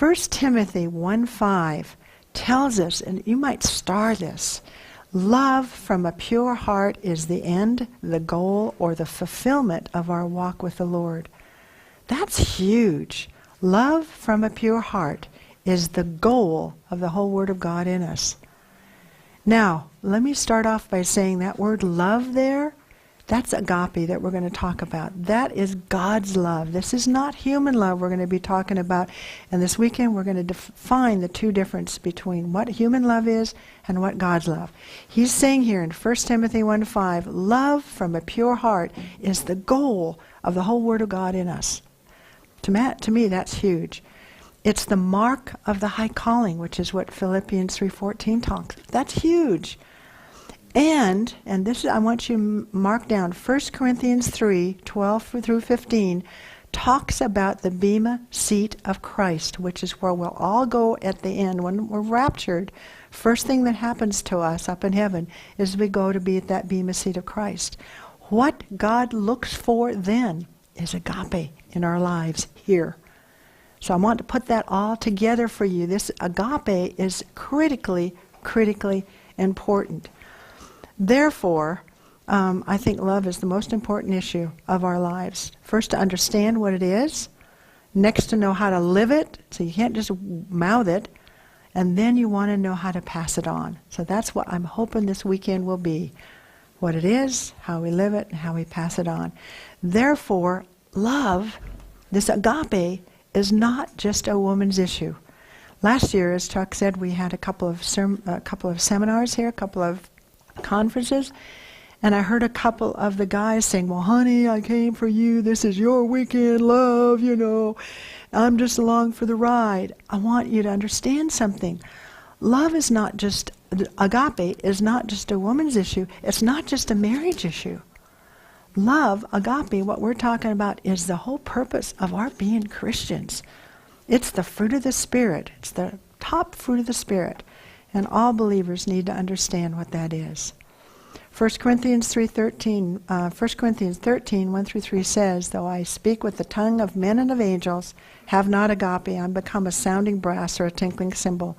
1 Timothy 1:5 tells us, and you might star this, love from a pure heart is the end, the goal, or the fulfillment of our walk with the Lord. That's huge. Love from a pure heart is the goal of the whole Word of God in us. Now, let me start off by saying that word love there, that's agape that we're going to talk about. That is God's love. This is not human love we're going to be talking about. And this weekend we're going to define the two differences between what human love is and what God's love. He's saying here in 1 Timothy 1:5, love from a pure heart is the goal of the whole Word of God in us. To me, that's huge. It's the mark of the high calling, which is what Philippians 3:14 talks. That's huge. And this I want you to mark down, 1 Corinthians 3:12 through 15 talks about the bema seat of Christ, which is where we'll all go at the end when we're raptured. First thing that happens to us up in heaven is we go to be at that bema seat of Christ. What God looks for then is agape in our lives here. So I want to put that all together for you. This agape is critically important. Therefore, I think love is the most important issue of our lives. First, to understand what it is. Next, to know how to live it. So you can't just mouth it. And then you want to know how to pass it on. So that's what I'm hoping this weekend will be. What it is, how we live it, and how we pass it on. Therefore, love, this agape, is not just a woman's issue. Last year, as Chuck said, we had a couple of seminars here, a couple of conferences, and I heard a couple of the guys saying, well, honey, I came for you. This is your weekend, love, I'm just along for the ride. I want you to understand something. Love is not just, agape is not just a woman's issue. It's not just a marriage issue. Love, agape, what we're talking about is the whole purpose of our being Christians. It's the fruit of the Spirit. It's the top fruit of the Spirit. And all believers need to understand what that is. 1 Corinthians 13, 1:3 says, though I speak with the tongue of men and of angels, have not agape, I'm become a sounding brass or a tinkling cymbal.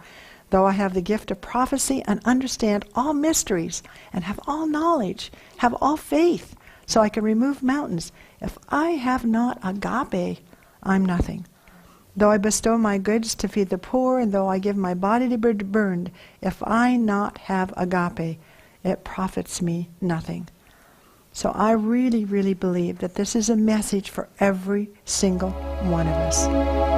Though I have the gift of prophecy and understand all mysteries and have all knowledge, have all faith, so I can remove mountains. If I have not agape, I'm nothing. Though I bestow my goods to feed the poor, and though I give my body to be burned, if I not have agape, it profits me nothing. So I really believe that this is a message for every single one of us.